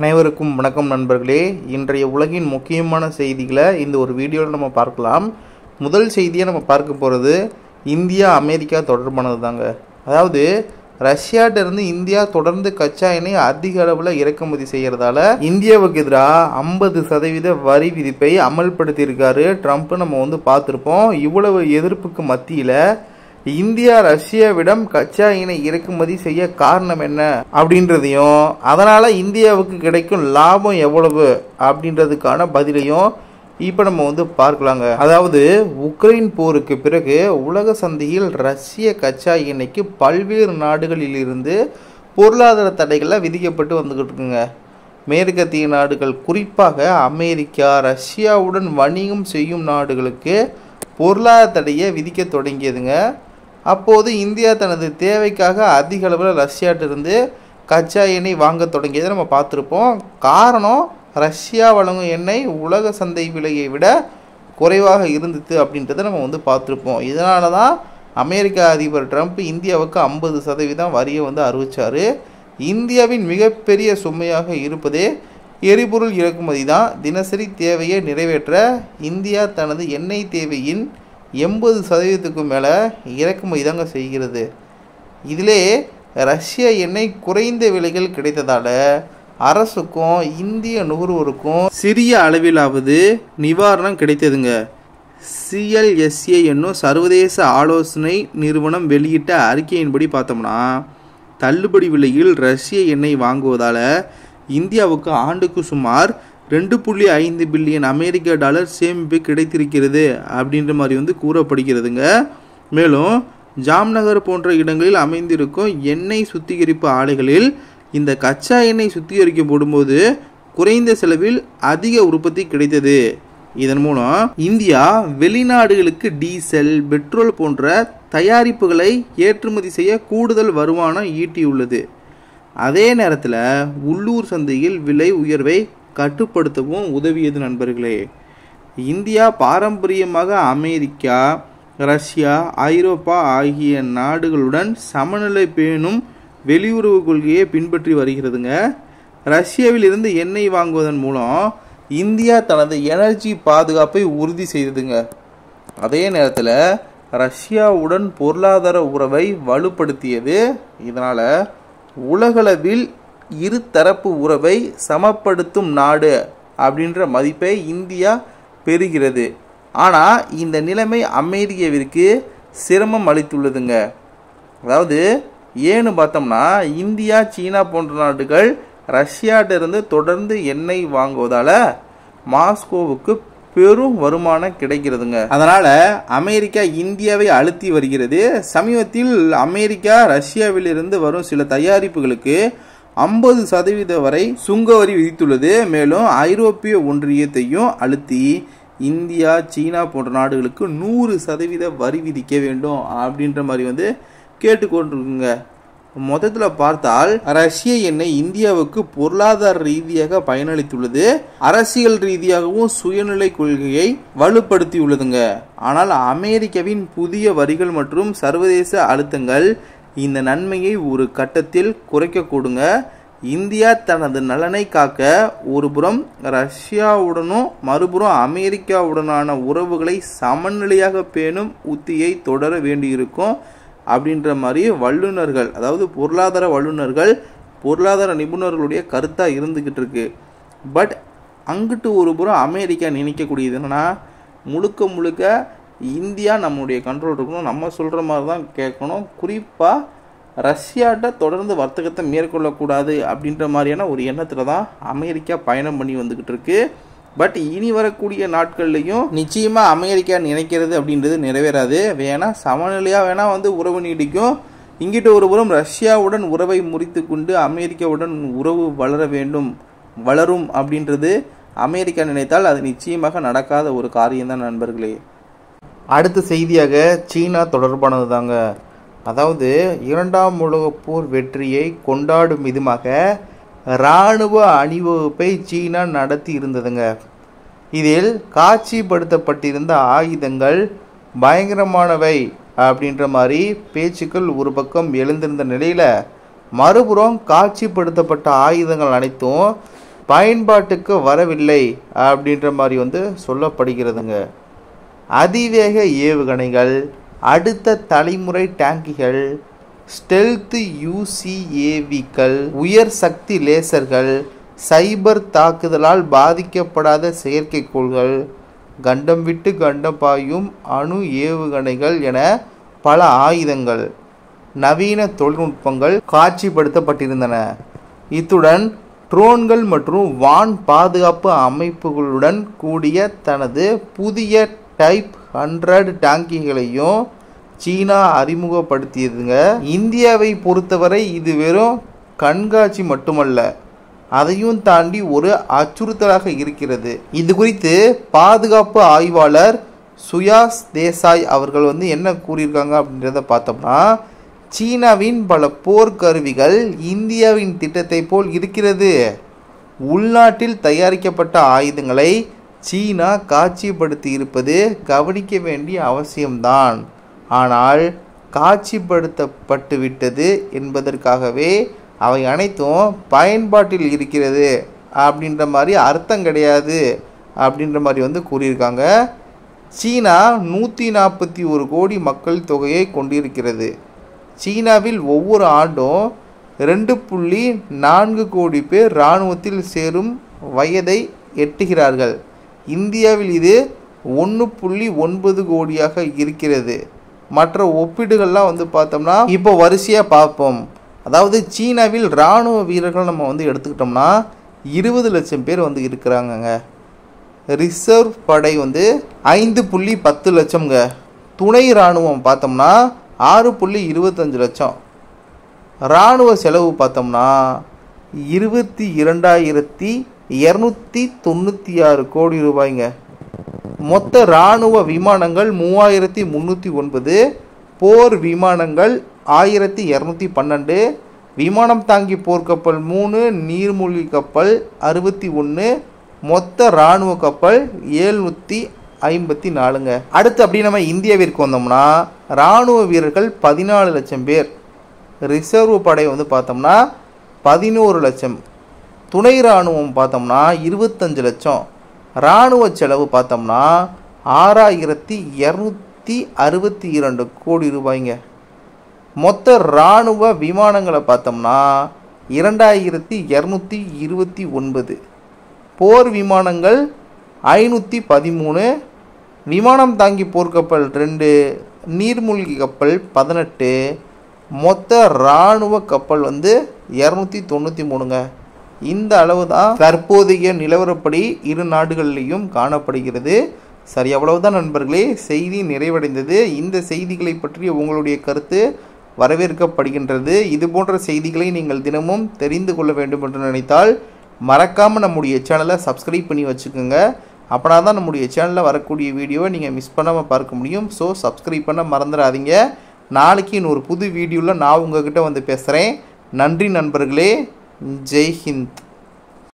அனைவருக்கும் வணக்கம் நண்பர்களே. இன்றைய உலகின் முக்கியமான செய்திகளை இந்த ஒரு வீடியோவில் நம்ம பார்க்கலாம். முதல் செய்தியாக நம்ம பார்க்க போகிறது இந்தியா அமெரிக்கா தொடர்பானது தாங்க. அதாவது ரஷ்யாட்டிருந்து இந்தியா தொடர்ந்து கச்சா எண்ணெய் அதிக அளவில் இறக்குமதி செய்கிறதால இந்தியாவுக்கு எதிராக 50% வரி விதிப்பை அமல்படுத்தியிருக்காரு ட்ரம்ப். நம்ம பார்த்துருப்போம். இவ்வளவு எதிர்ப்புக்கு மத்தியில் இந்தியா ரஷ்யாவிடம் கச்சா எண்ணெய் இறக்குமதி செய்ய காரணம் என்ன அப்படின்றதையும் அதனால் இந்தியாவுக்கு கிடைக்கும் லாபம் எவ்வளவு அப்படின்றதுக்கான பதிலையும் இப்போ நம்ம பார்க்கலாங்க. அதாவது உக்ரைன் போருக்கு பிறகு உலக சந்தையில் ரஷ்ய கச்சா எண்ணெய்க்கு பல்வேறு நாடுகளில் இருந்து பொருளாதார தடைகள்லாம் விதிக்கப்பட்டு வந்துக்கிட்டு இருக்குங்க. மேற்கத்திய நாடுகள், குறிப்பாக அமெரிக்கா, ரஷ்யாவுடன் வணிகம் செய்யும் நாடுகளுக்கு பொருளாதார தடையை விதிக்க தொடங்கியதுங்க. அப்போது இந்தியா தனது தேவைக்காக அதிக அளவில் ரஷ்யாட்டிருந்து கச்சா எண்ணெய் வாங்க தொடங்கியதை நம்ம பார்த்துருப்போம். காரணம், ரஷ்யா வழங்கும் எண்ணெய் உலக சந்தை விலையை விட குறைவாக இருந்தது அப்படின்றத நம்ம பார்த்துருப்போம். இதனால தான் அமெரிக்க அதிபர் ட்ரம்ப் இந்தியாவுக்கு 50% வரியை அறிவித்தார். இந்தியாவின் மிகப்பெரிய சுமையாக இருப்பதே எரிபொருள் இறக்குமதி தான். தினசரி தேவையை நிறைவேற்ற இந்தியா தனது எண்ணெய் தேவையின் 80%க்கும் மேலே இறக்குமதி தாங்க செய்கிறது. இதிலே ரஷ்ய எண்ணெய் குறைந்த விலைகள் கிடைத்ததால் அரசுக்கும் இந்திய நுகர்வோருக்கும் சிறிய அளவிலாவது நிவாரணம் கிடைத்ததுங்க. CLSA என்னும் சர்வதேச ஆலோசனை நிறுவனம் வெளியிட்ட அறிக்கையின்படி பார்த்தோம்னா, தள்ளுபடி விலையில் ரஷ்ய எண்ணெய் வாங்குவதால் இந்தியாவுக்கு ஆண்டுக்கு சுமார் 2.5 பில்லியன் அமெரிக்க டாலர் சேமிப்பு கிடைத்திருக்கிறது அப்படின்ற மாதிரி கூறப்படுகிறதுங்க. மேலும் ஜாம்நகர் போன்ற இடங்களில் அமைந்திருக்கும் எண்ணெய் சுத்திகரிப்பு ஆலைகளில் இந்த கச்சா எண்ணெய் சுத்திகரிக்கப்படும் போது குறைந்த செலவில் அதிக உற்பத்தி கிடைத்தது. இதன் மூலம் இந்தியா வெளிநாடுகளுக்கு டீசல், பெட்ரோல் போன்ற தயாரிப்புகளை ஏற்றுமதி செய்ய கூடுதல் வருமானம் ஈட்டியுள்ளது. அதே நேரத்தில் உள்ளூர் சந்தையில் விலை உயர்வை கட்டுப்படுத்தவும் உதவியது. நண்பர்களே, இந்தியா பாரம்பரியமாக அமெரிக்கா, ரஷ்யா, ஐரோப்பா ஆகிய நாடுகளுடன் சமநிலை பேணும் வெளியுறவு கொள்கையை பின்பற்றி வருகிறதுங்க. ரஷ்யாவில் இருந்து எண்ணெய் வாங்குவதன் மூலம் இந்தியா தனது எனர்ஜி பாதுகாப்பை உறுதி செய்ததுங்க. அதே நேரத்தில் ரஷ்யாவுடன் பொருளாதார உறவை வலுப்படுத்தியது. இதனால் உலகளவில் இருதரப்பு உறவை சமப்படுத்தும் நாடு அப்படின்ற மதிப்பை இந்தியா பெறுகிறது. ஆனால் இந்த நிலைமை அமெரிக்காவிற்கு சிரமம் அளித்துள்ளதுங்க. அதாவது ஏன்னு பார்த்தோம்னா, இந்தியா, சீனா போன்ற நாடுகள் ரஷ்யாட்டிருந்து தொடர்ந்து எண்ணெய் வாங்குவதால் மாஸ்கோவுக்கு பெரும் வருமானம் கிடைக்கிறதுங்க. அதனால் அமெரிக்கா இந்தியாவை அழுத்தி வருகிறது. சமீபத்தில் அமெரிக்கா ரஷ்யாவிலிருந்து வரும் சில தயாரிப்புகளுக்கு 50% வரை சுங்க வரி விதித்துள்ளது. மேலும் ஐரோப்பிய ஒன்றியத்தையும் அழுத்தி இந்தியா, சீனா போன்ற நாடுகளுக்கு 100% வரி விதிக்க வேண்டும் அப்படின்ற மாதிரி கேட்டுக்கொண்டிருக்குங்க. மொத்தத்தில் பார்த்தால் ரஷ்ய எண்ணெய் இந்தியாவுக்கு பொருளாதார ரீதியாக பயனளித்துள்ளது. அரசியல் ரீதியாகவும் சுயநிலை கொள்கையை வலுப்படுத்தியுள்ளதுங்க. ஆனால் அமெரிக்காவின் புதிய வரிகள் மற்றும் சர்வதேச அழுத்தங்கள் இந்த நன்மையை ஒரு கட்டத்தில் குறைக்கக்கூடுங்க. இந்தியா தனது நலனை காக்க ஒருபுறம் ரஷ்யாவுடனும் மறுபுறம் அமெரிக்காவுடனான உறவுகளை சமநிலையாக பேணும் உத்தியை தொடர வேண்டியிருக்கும் அப்படின்ற மாதிரி வல்லுநர்கள், அதாவது பொருளாதார வல்லுநர்கள், பொருளாதார நிபுணர்களுடைய கருத்தாக இருந்துக்கிட்டு இருக்கு. பட் அங்கிட்டு ஒரு புறம் அமெரிக்கா நினைக்கக்கூடியது என்னன்னா, முழுக்க முழுக்க இந்தியா நம்மளுடைய கண்ட்ரோல் இருக்கணும், நம்ம சொல்கிற மாதிரி தான் கேட்கணும், குறிப்பாக ரஷ்யாட்ட தொடர்ந்து வர்த்தகத்தை மேற்கொள்ளக்கூடாது அப்படின்ற மாதிரியான ஒரு எண்ணத்தில் தான் அமெரிக்கா பயணம் பண்ணி வந்துக்கிட்டு இருக்கு. பட் இனி வரக்கூடிய நாட்கள்லையும் நிச்சயமாக அமெரிக்கா நினைக்கிறது அப்படின்றது நிறைவேறாது. வேணா சமநிலையாக வேணா உறவு நீடிக்கும். இங்கிட்ட ஒரு புறம் ரஷ்யாவுடன் உறவை முறித்து கொண்டு அமெரிக்காவுடன் உறவு வளரும் அப்படின்றது அமெரிக்கா நினைத்தால் அது நிச்சயமாக நடக்காத ஒரு காரியம்தான் நண்பர்களே. அடுத்த செய்தியாக சீனா தொடர்பானது தாங்க. அதாவது 2ஆம் உலகப் போர் வெற்றியை கொண்டாடும் விதமாக இராணுவ அணிவகுப்பை சீனா நடத்தி இருந்ததுங்க. இதில் காட்சிப்படுத்தப்பட்டிருந்த ஆயுதங்கள் பயங்கரமானவை அப்படின்ற மாதிரி பேச்சுக்கள் ஒரு பக்கம் எழுந்திருந்த நிலையில், மறுபுறம் காட்சிப்படுத்தப்பட்ட ஆயுதங்கள் அனைத்தும் பயன்பாட்டுக்கு வரவில்லை அப்படின்ற மாதிரி வந்து சொல்லப்படுகிறதுங்க. அதிவேக ஏவுகணைகள், அடுத்த தலைமுறை டேங்கிகள், ஸ்டெல்த் UCAVக்கள், உயர் சக்தி லேசர்கள், சைபர் தாக்குதலால் பாதிக்கப்படாத செயற்கைக்கோள்கள், கண்டம் விட்டு கண்டம் பாயும் அணு ஏவுகணைகள் என பல ஆயுதங்கள், நவீன தொழில்நுட்பங்கள் காட்சிப்படுத்தப்பட்டிருந்தன. இத்துடன் ட்ரோன்கள் மற்றும் வான் பாதுகாப்பு அமைப்புகளுடன் கூடிய தனது புதிய டைப் 100 டாங்கிகளையும் சீனா அறிமுகப்படுத்தியதுங்க. இந்தியாவை பொறுத்தவரை இது வெறும் கண்காட்சி மட்டுமல்ல, அதையும் தாண்டி ஒரு அச்சுறுத்தலாக இருக்கிறது. இது குறித்து பாதுகாப்பு ஆய்வாளர் சுயாஸ் தேசாய் அவர்கள் வந்து என்ன கூறியிருக்காங்க அப்படின்றத பார்த்தோம்னா, சீனாவின் பல போர்க்கருவிகள் இந்தியாவின் திட்டத்தை போல் இருக்கிறது. உள்நாட்டில் தயாரிக்கப்பட்ட ஆயுதங்களை சீனா காட்சிப்படுத்தி இருப்பது கவனிக்க வேண்டிய அவசியம்தான். ஆனால் காட்சிப்படுத்தப்பட்டு விட்டது என்பதற்காகவே அவை அனைத்தும் பயன்பாட்டில் இருக்கிறது அப்படின்ற மாதிரி அர்த்தம் கிடையாது அப்படின்ற மாதிரி வந்து கூறியிருக்காங்க. சீனா 141 கோடி மக்கள் தொகையை கொண்டிருக்கிறது. சீனாவில் ஒவ்வொரு ஆண்டும் 2.4 கோடி பேர் இராணுவத்தில் சேரும் வயதை எட்டுகிறார்கள். இந்தியாவில் இது 1.9 கோடியாக இருக்கிறது. மற்ற ஒப்பீடுகள்லாம் வந்து பார்த்தோம்னா இப்போ வரிசையாக பார்ப்போம். அதாவது சீனாவில் இராணுவ வீரர்கள் நம்ம வந்து எடுத்துக்கிட்டோம்னா 20 லட்சம் பேர் வந்து இருக்கிறாங்கங்க. ரிசர்வ் படை வந்து 5.10 லட்சம்ங்க. துணை இராணுவம் பார்த்தோம்னா 6.25 லட்சம். இராணுவ செலவு பார்த்தோம்னா 22,296 கோடி ரூபாய்ங்க. மொத்த இராணுவ விமானங்கள் 3,309, போர் விமானங்கள் 1,212, விமானம் தாங்கி போர்க்கப்பல் 3, நீர்மூழ்கி கப்பல் 61, மொத்த இராணுவ கப்பல் 754ங்க. அடுத்து அப்படி நம்ம இந்தியாவிற்கு வந்தோம்னா இராணுவ வீரர்கள் 14 லட்சம் பேர். ரிசர்வ் படை வந்து பார்த்தோம்னா 11 லட்சம். துணை இராணுவம் பார்த்தோம்னா 25 லட்சம். இராணுவ செலவு பார்த்தோம்னா 6,262 கோடி ரூபாய்ங்க. மொத்த இராணுவ விமானங்களை பார்த்தோம்னா 2,229, போர் விமானங்கள் 513, விமானம் தாங்கி போர்க்கப்பல் 2, நீர்மூழ்கி கப்பல் 18, மொத்த இராணுவ கப்பல் வந்து 293ங்க. இந்த அளவு தான் தற்போதைய நிலவரப்படி இரு நாடுகளிலையும் காணப்படுகிறது. சரி, அவ்வளவுதான் நண்பர்களே, செய்தி நிறைவடைந்தது. இந்த செய்திகளை பற்றி உங்களுடைய கருத்து வரவேற்கப்படுகின்றது. இது போன்ற செய்திகளை நீங்கள் தினமும் தெரிந்து கொள்ள வேண்டும் என்று நினைத்தால் மறக்காமல் நம்முடைய சேனலை சப்ஸ்கிரைப் பண்ணி வச்சுக்கோங்க. அப்படின்னா தான் நம்முடைய சேனலில் வரக்கூடிய வீடியோவை நீங்கள் மிஸ் பண்ணாமல் பார்க்க முடியும். ஸோ சப்ஸ்கிரைப் பண்ண மறந்துடாதீங்க. நாளைக்கு இன்னொரு புது வீடியோவில் நான் உங்ககிட்ட வந்து பேசுகிறேன். நன்றி நண்பர்களே. ஜெய் ஹிந்த்.